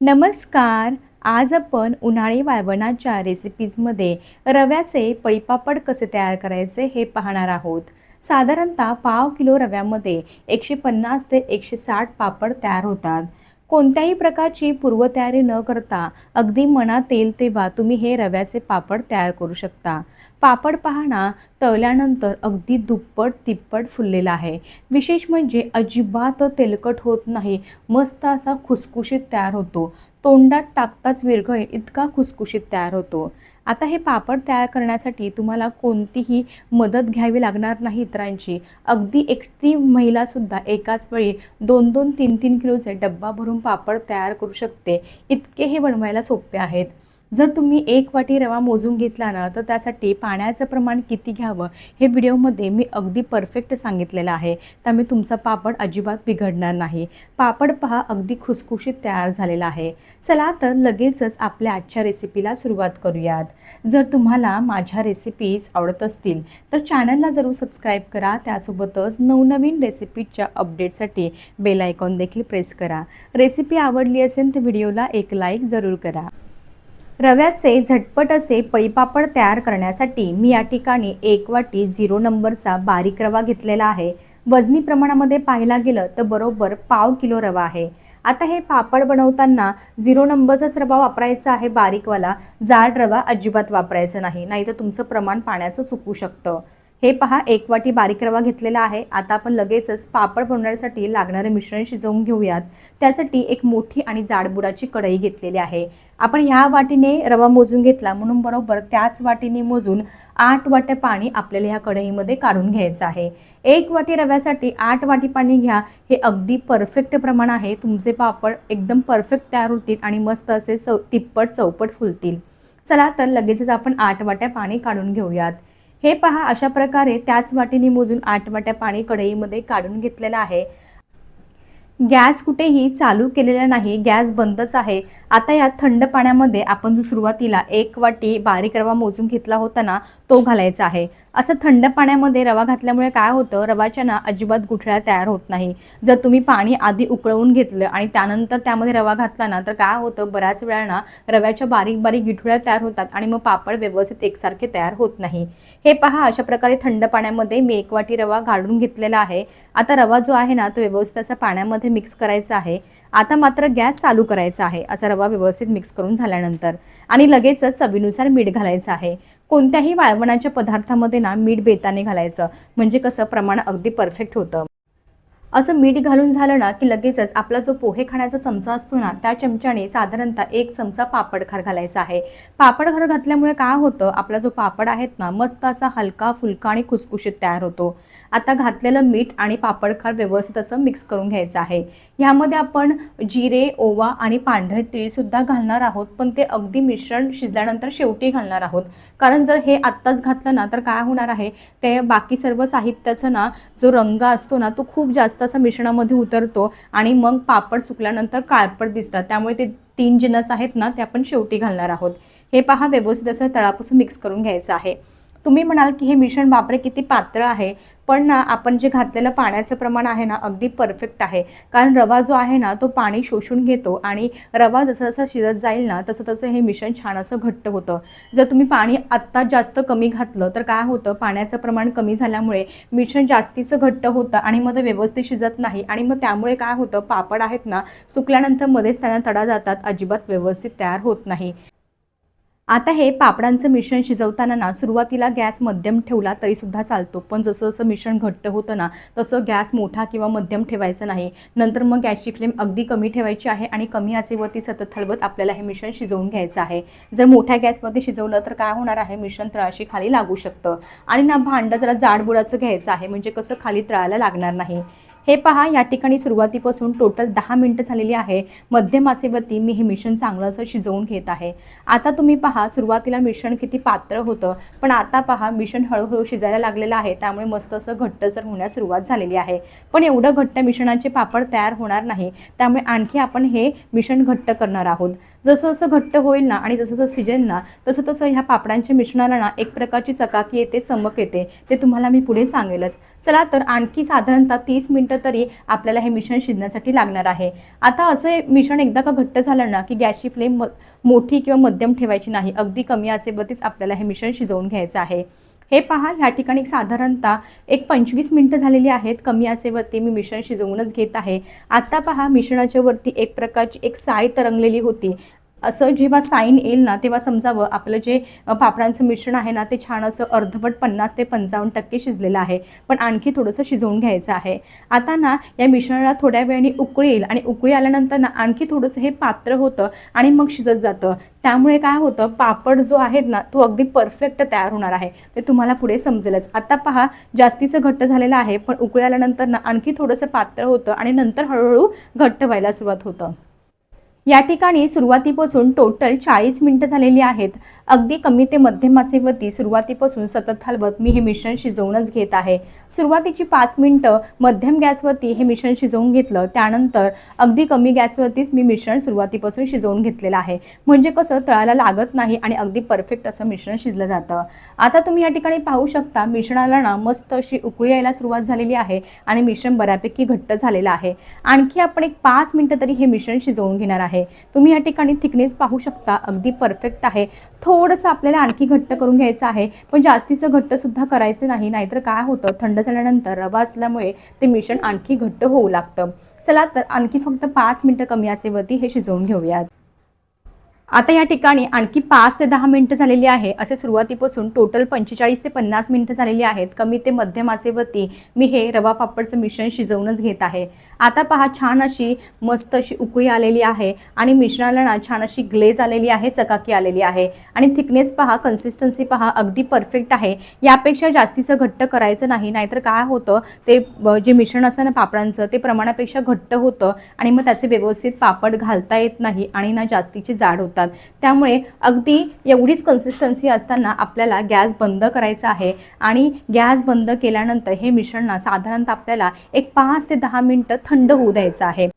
नमस्कार. आज आपण उन्हाळी वाळवणाच्या रेसिपीजमध्ये रव्याचे पळीपापड कसे तयार करायचे हे पाहणार आहोत. साधारणतः पाव किलो रव्यामध्ये 150 ते 160 पापड तयार होतात. कोणत्याही प्रकारची पूर्वतयारी न करता अगदी मनात येईल तेव्हा तुम्ही हे रव्याचे पापड तयार करू शकता. पापड पाहणा तळल्यानंतर अगदी दुप्पट तिप्पट फुललेला आहे. विशेष म्हणजे अजिबात तेलकट होत नाही. मस्त असा खुसखुशीत तयार होतो. तोंडात टाकताच विरघळेल इतका खुसखुशीत तयार होतो. आता हे पापड तयार करण्यासाठी तुम्हाला कोणतीही मदत घ्यावी लागणार नाही इतरांची. अगदी एकटी महिलासुद्धा एकाच वेळी 2-2, 3-3 किलोचे डब्बा भरून पापड तयार करू शकते. इतके हे बनवायला सोपे आहेत. जर तुम्ही 1 वाटी रवा मोजून घेतला ना तर त्यासाठी पाण्याचं प्रमाण किती घ्यावं हे व्हिडिओमध्ये मी अगदी परफेक्ट सांगितलेलं आहे. त्यामुळे तुमचा पापड अजिबात बिघडणार नाही. पापड पहा अगदी खुसखुशीत तयार झालेला आहे. चला तर लगेचच आपल्या आजच्या रेसिपीला सुरुवात करूयात. जर तुम्हाला माझ्या रेसिपीज आवडत असतील तर चॅनलला जरूर सबस्क्राईब करा. त्यासोबतच नवनवीन रेसिपीच्या अपडेटसाठी बेल आयकॉन देखील प्रेस करा. रेसिपी आवडली असेल तर व्हिडिओला एक लाईक जरूर करा. रव्याचे झटपट असे पळीपापड तयार करण्यासाठी मी या ठिकाणी 1 वाटी 0 नंबरचा बारीक रवा घेतलेला आहे. वजनी प्रमाणामध्ये पाहायला गेलं तर बरोबर पाव किलो रवा आहे. आता हे पापड बनवताना 0 नंबरचाच रवा वापरायचा आहे बारीकवाला. जाड रवा अजिबात वापरायचा नाही, नाहीतर तुमचं प्रमाण पाण्याचं चुकू शकतं. हे पहा 1 वाटी बारीक रवा घेतलेला आहे. आता आपण लगेचच पापड बनवण्यासाठी लागणारे मिश्रण शिजवून घेऊयात. त्यासाठी एक मोठी आणि जाडबुडाची कढई घेतलेली आहे. आपण ह्या वाटीने रवा मोजून घेतला म्हणून बरोबर त्याच वाटीने मोजून 8 वाट्या पाणी आपल्याला ह्या कढईमध्ये काढून घ्यायचं आहे. 1 वाटी रव्यासाठी 8 वाटी पाणी घ्या. हे अगदी परफेक्ट प्रमाण आहे. तुमचे पापड एकदम परफेक्ट तयार होतील आणि मस्त असे तिप्पट चौपट फुलतील. चला तर लगेचच आपण 8 वाट्या पाणी काढून घेऊयात. हे पहा अशा प्रकारे त्याच वाटीने मोजून 8 वाट्या पाणी कढईमध्ये काढून घेतलेलं आहे. गॅस कुठेही चालू केलेला नाही, गॅस बंदच आहे. आता या थंड पाण्यामध्ये आपण जो सुरुवातीला 1 वाटी बारीक रवा मोजून घेतला होता ना तो घालायचा आहे. असं थंड पाण्यामध्ये रवा घातल्यामुळे काय होतं, रवाच्या ना अजिबात गुठळ्या तयार होत नाही. जर तुम्ही पाणी आधी उकळवून घेतलं आणि त्यानंतर त्यामध्ये रवा घातला ना तर काय होतं, बऱ्याच वेळा ना रव्याच्या बारीक बारीक गुठळ्या तयार होतात आणि मग पापड व्यवस्थित एकसारखे तयार होत नाही. हे पहा अशा प्रकारे थंड पाण्यामध्ये मी 1 वाटी रवा घालून घेतलेला आहे. आता रवा जो आहे ना तो व्यवस्थित असा पाण्यामध्ये मिक्स करायचा आहे. आता मात्र गॅस चालू करायचा आहे. असा रवा व्यवस्थित मिक्स करून झाल्यानंतर आणि लगेचच चवीनुसार मीठ घालायचं आहे. कोणत्याही वाळवणाच्या पदार्थामध्ये ना मीठ बेताने घालायचं, म्हणजे कसं प्रमाण अगदी परफेक्ट होतं. असं मीठ घालून झालं ना की लगेचच आपला जो पोहे खाण्याचा चमचा असतो ना त्या चमच्याने साधारणतः 1 चमचा पापडखार घालायचा आहे. पापडखार घातल्यामुळे काय होतं, आपला जो पापड आहेत ना मस्त असा हलका फुलका आणि खुसखुशीत तयार होतो. आता घातलेलं मीठ आणि पापडखार व्यवस्थित असं मिक्स करून घ्यायचं आहे. ह्यामध्ये आपण जिरे, ओवा आणि पांढरे तीळसुद्धा घालणार आहोत, पण ते अगदी मिश्रण शिजल्यानंतर शेवटी घालणार आहोत. कारण जर हे आत्ताच घातलं ना तर काय होणार आहे, ते बाकी सर्व साहित्याचं ना जो रंग असतो ना तो खूप जास्त असा मिश्रणामध्ये उतरतो आणि मग पापड सुकल्यानंतर काळपट दिसतात. त्यामुळे ते 3 जिन्नस आहेत ना ते आपण शेवटी घालणार आहोत. हे पहा व्यवस्थित असं तळापासून मिक्स करून घ्यायचं आहे. तुम्ही म्हणाल की हे मिश्रण बापरे किती पातळ आहे, पण ना आपण जे घातलेलं पाण्याचं प्रमाण आहे ना अगदी परफेक्ट आहे. कारण रवा जो आहे ना तो पाणी शोषून घेतो आणि रवा जसं जसं शिजत जाईल ना तसं तसं हे मिश्रण छान असं घट्ट होतं. जर तुम्ही पाणी आत्ता जास्त कमी घातलं तर काय होतं, पाण्याचं प्रमाण कमी झाल्यामुळे मिश्रण जास्तीचं घट्ट होतं आणि मग ते व्यवस्थित शिजत नाही आणि मग त्यामुळे काय होतं, पापड आहेत ना सुकल्यानंतर मध्येच त्यांना तडा जातात, अजिबात व्यवस्थित तयार होत नाही. आता हे पापडांचं मिश्रण शिजवताना ना सुरुवातीला गॅस मध्यम ठेवला तरीसुद्धा चालतो, पण जसं जसं मिश्रण घट्ट होतं ना तसं गॅस मोठा किंवा मध्यम ठेवायचं नाही. नंतर मग गॅसची फ्लेम अगदी कमी ठेवायची आहे आणि कमी आचेवरती सतत हलवत आपल्याला हे मिश्रण शिजवून घ्यायचं आहे. जर मोठ्या गॅसमध्ये शिजवलं तर काय होणार आहे, मिश्रण तळाशी खाली लागू शकतं आणि ना भांडं जरा जाडबुडाचं घ्यायचं आहे, म्हणजे कसं खाली तळायला लागणार नाही. हे पहा या ठिकाणी सुरुवातीपासून टोटल 10 मिनिटं झालेली आहे. मध्यम आचेवरती मी हे मिश्रण चांगलं असं शिजवून घेत आहे. आता तुम्ही पहा सुरुवातीला मिश्रण किती पातळ होतं, पण आता पहा मिश्रण हळूहळू शिजायला लागलेलं आहे. त्यामुळे मस्त असं घट्टसर होण्यास सुरुवात झालेली आहे. पण एवढं घट्ट मिश्रणाचे पापड तयार होणार नाही, त्यामुळे आणखी आपण हे मिश्रण घट्ट करणार आहोत. जसं जसं घट्ट होईल ना आणि जसं जसं शिजेल ना तसं तसं ह्या पापडांच्या मिश्रणाला ना एक प्रकारची चकाकी येते, चमक येते. ते तुम्हाला मी पुढे सांगेलच. चला तर आणखी साधारणतः 30 मिनिटं मिनटं तरी आपल्याला हे मिश्रण शिजण्यासाठी लागणार आहे। आता असं हे मिश्रण एकदा का घट्ट झालं ना की गॅसची फ्लेम मोठी किंवा मध्यम ठेवायची नाही, अगदी कमी आचेवरतीच आपल्याला हे मिश्रण शिजवून घ्यायचं आहे। हे पहा, ह्या ठिकाणी साधारणतः एक 25 मिनिटं झालेली आहेत। कमी आचेवरती मी मिश्रण शिजवूनच घेत आहे। आता पहा, मिश्रणाच्या वरती एक प्रकारची एक साय तरंगलेली होती। असं जेव्हा साईन येईल ना तेव्हा समजावं आपलं जे पापडांचं मिश्रण आहे ना ते छान असं अर्धवट 50 ते 55% शिजलेलं आहे, पण आणखी थोडंसं शिजवून घ्यायचं आहे। आता ना या मिश्रणाला थोड्या वेळाने उकळी येईल आणि उकळी आल्यानंतर ना आणखी थोडंसं हे पातळ होतं आणि मग शिजत जातं। त्यामुळे काय होतं, पापड जो आहे ना तो अगदी परफेक्ट तयार होणार आहे, ते तुम्हाला पुढे समजेलच। आता पहा, जास्तीचं घट्ट झालेलं आहे, पण उकळी आल्यानंतर ना आणखी थोडंसं पातळ होतं आणि नंतर हळूहळू घट्ट व्हायला सुरुवात होतं। या ठिकाणी सुरुवातीपासून टोटल 40 मिनिटं झालेली आहेत। अगदी कमी ते मध्यम आचेवरती सुरुवातीपासून सतत हलवत मी हे मिश्रण शिजवूनच घेत आहे। सुरुवातीची 5 मिनिटं मध्यम गॅसवरती हे मिश्रण शिजवून घेतलं, त्यानंतर अगदी कमी गॅसवरतीच मी मिश्रण सुरुवातीपासून शिजवून घेतलेलं आहे, म्हणजे कसं तळाला लागत नाही आणि अगदी परफेक्ट असं मिश्रण शिजलं जातं। आता तुम्ही या ठिकाणी पाहू शकता, मिश्रणाला ना मस्त अशी उकळी यायला सुरुवात झालेली आहे आणि मिश्रण बऱ्यापैकी घट्ट झालेलं आहे। आणखी आपण एक 5 मिनिटं तरी हे मिश्रण शिजवून घेणार आहे। तुम्ही या ठिकाणी थिकनेस पाहू शकता, अगदी परफेक्ट आहे। थोडंसं आपल्याला आणखी घट्ट करून घ्यायचं आहे, पण जास्तीचं घट्ट सुद्धा करायचं नाही, नाहीतर काय होतं, थंड झाल्यानंतर रवा असल्यामुळे ते मिश्रण आणखी घट्ट होऊ लागतं। चला तर आणखी फक्त 5 मिनिटं कमी आचेवरती हे शिजवून घेऊयात। आता या ठिकाणी आणखी 5 ते 10 मिनिटं झालेली आहे। असे सुरुवातीपासून टोटल 45 ते 50 मिनिटं झालेली आहेत। कमी ते मध्यम आचेवरती मी हे रवा पापडचं मिश्रण शिजवूनच घेत आहे। आता पहा, छान अशी मस्त अशी उकळी आलेली आहे आणि मिश्रणाला ना छान अशी ग्लेज आलेली आहे, चकाकी आलेली आहे आणि थिकनेस पहा, कन्सिस्टन्सी पहा, अगदी परफेक्ट आहे। यापेक्षा जास्तीचं घट्ट करायचं नाही, नाहीतर काय होतं, ते जे मिश्रण असतं ना पापडांचं ते प्रमाणापेक्षा घट्ट होतं आणि मग त्याचे व्यवस्थित पापड घालता येत नाही आणि ना जास्तीची जाड होतात। त्यामुळे अगदी एवढीच कन्सिस्टन्सी असताना आपल्याला गॅस बंद करायचा आहे आणि गॅस बंद केल्यानंतर हे मिश्रण ना साधारणतः आपल्याला एक 5 ते 10 मिनिटं थंड होऊ द्यायचं आहे।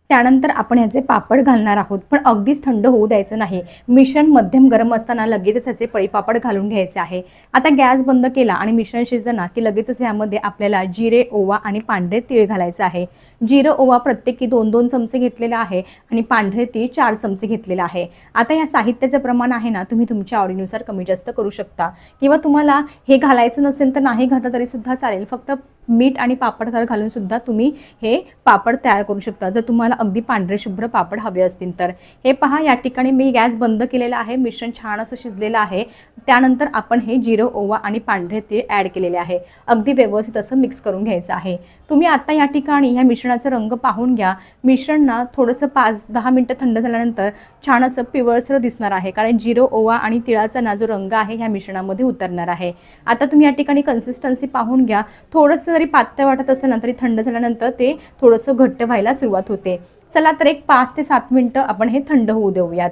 त्यानंतर आपण ह्याचे पापड घालणार आहोत, पण अगदीच थंड होऊ द्यायचं नाही। मिश्रण मध्यम गरम असताना लगेचच ह्याचे पळीपापड घालून घ्यायचे आहे। आता गॅस बंद केला आणि मिश्रण शिजलं ना की लगेचच यामध्ये आपल्याला जिरे, ओवा आणि पांढरे तीळ घालायचं आहे। जिरं, ओवा प्रत्येकी 2-2 चमचे घेतलेला आहे आणि पांढरे तीळ 4 चमचे घेतलेला आहे। आता या साहित्याचं प्रमाण आहे ना तुम्ही तुमच्या आवडीनुसार कमी जास्त करू शकता, किंवा तुम्हाला हे घालायचं नसेल तर नाही घातलं तरी सुद्धा चालेल। फक्त मीठ आणि पापडखार घालून सुद्धा तुम्ही हे पापड तयार करू शकता, जर तुम्हाला अगदी पांढरे शुभ्र पापड हवे असतील तर। हे पहा, या ठिकाणी मी गॅस बंद केलेला आहे, मिश्रण छान असं शिजलेलं आहे। त्यानंतर आपण हे जिरं, ओवा आणि पांढरे तीळ ॲड केलेले आहे। अगदी व्यवस्थित असं मिक्स करून घ्यायचं आहे। तुम्ही आता या ठिकाणी ह्या मिश्रणाचा रंग पाहून घ्या। मिश्रण ना थोडंसं 5-10 मिनिटं थंड झाल्यानंतर छान असं पिवळसर दिसणार आहे, कारण जिरं, ओवा आणि तिळाचा ना जो रंग आहे ह्या मिश्रणामध्ये उतरणार आहे। आता तुम्ही या ठिकाणी कन्सिस्टन्सी पाहून घ्या। थोडंसं जरी पातळ वाटत असेल ना तरी थंड झाल्यानंतर ते थोडंसं घट्ट व्हायला सुरुवात होते। चला तर एक 5 ते 7 मिनिटं आपण हे थंड होऊ देऊयात।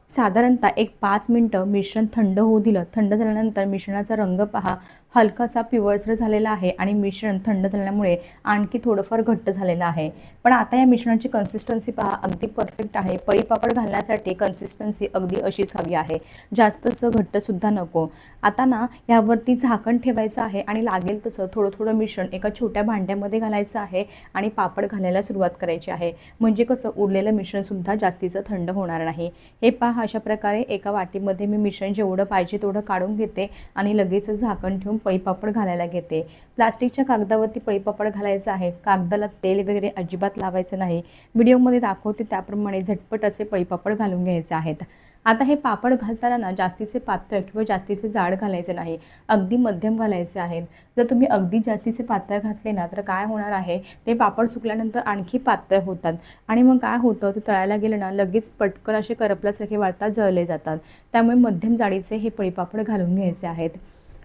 साधारणतः एक 5 मिनिटं मिश्रण थंड होऊ दिलं। थंड झाल्यानंतर मिश्रणाचा रंग पहा, हलकासा पिवळसर झालेला आहे आणि मिश्रण थंड झाल्यामुळे आणखी थोडंफार घट्ट झालेलं आहे। पण आता या मिश्रणाची कन्सिस्टन्सी पहा, अगदी परफेक्ट आहे। पळीपापड घालण्यासाठी कन्सिस्टन्सी अगदी अशीच हवी आहे, जास्तचं घट्टसुद्धा नको। आता ना यावरती झाकण ठेवायचं आहे आणि लागेल तसं थोडं थोडं मिश्रण एका छोट्या भांड्यामध्ये घालायचं आहे आणि पापड घालायला सुरुवात करायची आहे, म्हणजे कसं उरलेलं मिश्रणसुद्धा जास्तीचं थंड होणार नाही। हे पहा, अशा प्रकारे एका वाटीमध्ये मी मिश्रण जेवढं पाहिजे तेवढं काढून घेते आणि लगेच झाकण ठेवून पळीपापड घालायला घेते। प्लास्टिकच्या कागदावरती पळीपापड घालायचं आहे, कागदाला तेल वगैरे अजिबात लावायचं नाही। व्हिडिओमध्ये दाखवते त्याप्रमाणे झटपट असे पळीपापड घालून घ्यायचे आहेत। आता हे पापड घालताना ना जास्तीचे पातळ किंवा जास्तीचे जाड घालायचे नाही, अगदी मध्यम घालायचे आहेत। जर तुम्ही अगदी जास्तीचे पातळ घातले ना तर काय होणार आहे, ते पापड सुकल्यानंतर आणखी पातळ होतात आणि मग काय होतं, ते तळायला गेलं ना लगेच पटकन असे करपल्यासारखे वाटतात, जळले जातात। त्यामुळे मध्यम जाडीचे हे पळीपापड घालून घ्यायचे आहेत।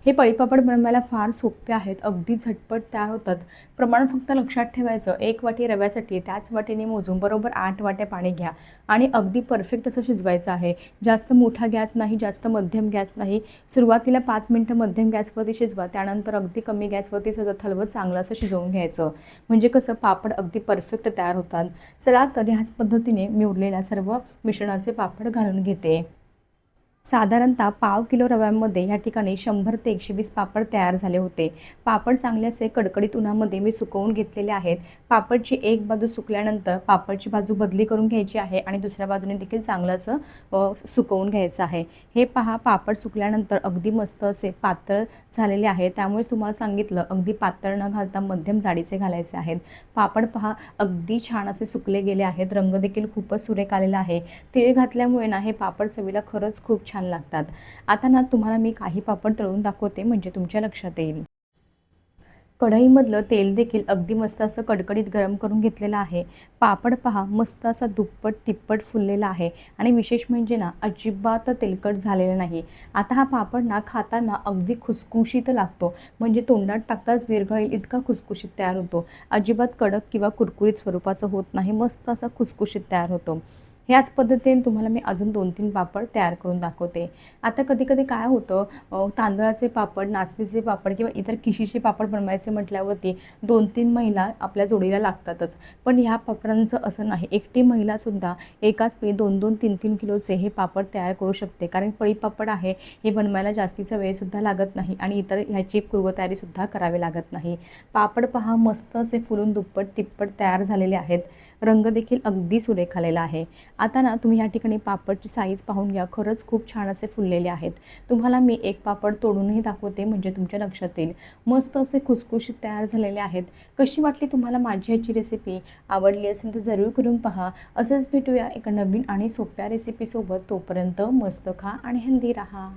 हे पळीपापड बनवायला फार सोपे आहेत, अगदी झटपट तयार होतात। प्रमाण फक्त लक्षात ठेवायचं, 1 वाटी रव्यासाठी त्याच वाटीने मोजून बरोबर 8 वाट्या पाणी घ्या आणि अगदी परफेक्ट असं शिजवायचं आहे। जास्त मोठा गॅस नाही, जास्त मध्यम गॅस नाही। सुरुवातीला 5 मिनिटं मध्यम गॅसवरती शिजवा, त्यानंतर अगदी कमी गॅसवरती सतत हलवत चांगलं असं शिजवून घ्यायचं, म्हणजे कसं पापड अगदी परफेक्ट तयार होतात। चला तर ह्याच पद्धतीने मी उरलेल्या सर्व मिश्रणाचे पापड घालून घेते। साधारणतः पाव किलो रव्यामध्ये या ठिकाणी 100 ते 120 पापड तयार झाले होते. पापड चांगले असे कडकडीत उन्हामध्ये मी सुकवून घेतलेले आहेत. पापडची एक बाजू सुकल्यानंतर पापडची बाजू बदली करून घ्यायची आहे आणि दुसऱ्या बाजूने देखील चांगलं असं सुकवून घ्यायचं आहे. हे पहा, पापड सुकल्यानंतर अगदी मस्त असे पातळ झालेले आहे. त्यामुळेच तुम्हाला सांगितलं अगदी पातळ न घालता मध्यम जाडीचे घालायचे आहेत. पापड पहा, अगदी छान असे सुकले गेले आहेत. रंग देखील खूपच सुरेख आलेला आहे. तीळ घातल्यामुळे ना हे पापड चवीला खरंच खूप छान लागतात. आता ना तुम्हाला मी काही पापड तळून दाखवते म्हणजे तुमच्या लक्षात येईल. कढईमधलं तेल देखील अगदी मस्त असं कडकडीत गरम करून घेतलेलं आहे. पापड पहा, मस्त असा दुप्पट तिप्पट फुललेला आहे आणि विशेष म्हणजे ना अजिबात तेलकट झालेलं नाही. आता हा पापड ना खाताना अगदी खुसखुशीत लागतो, म्हणजे तोंडात टाकताच विरघळेल इतका खुसखुशीत तयार होतो. अजिबात कडक किंवा कुरकुरीत स्वरूपाचं होत नाही, मस्त असा खुसखुशीत तयार होतो. ह्याच पद्धतीने तुम्हाला मी अजून 2-3 पापड तयार करून दाखवते. आता कधी-कधी काय होतं, तांदळाचे पापड, नाचणीचे पापड किंवा इतर खिशीचे पापड बनवायचे म्हटल्यावरती 2-3 महिला आपल्या जोडीला लागतातच. पण ह्या पापडांचं असं नाही. एकटी महिलासुद्धा एकाच वेळी 2-2, 3-3 किलोचे हे पापड तयार करू शकते. कारण पळीपापड आहे, हे बनवायला जास्तीचा वेळसुद्धा लागत नाही आणि इतर ह्याची पूर्वतयारीसुद्धा करावी लागत नाही. पापड पहा, मस्त असे फुलून दुप्पट तिप्पट तयार झालेले आहेत. रंग देखील अगदी सुरेख आलेला आहे. आता ना तुम्ही या ठिकाणी पापडची साईज पाहून घ्या, खरंच खूप छान असे फुललेले आहेत. तुम्हाला मी एक पापड तोडूनही दाखवते म्हणजे तुमच्या लक्षात येईल. मस्त असे खुसखुशीत तयार झालेले आहेत. कशी वाटली तुम्हाला माझी ह्याची रेसिपी? आवडली असेल तर जरूर करून पहा. असंच भेटूया एका नवीन आणि सोप्या रेसिपीसोबत. तोपर्यंत मस्त खा आणि हेल्दी राहा.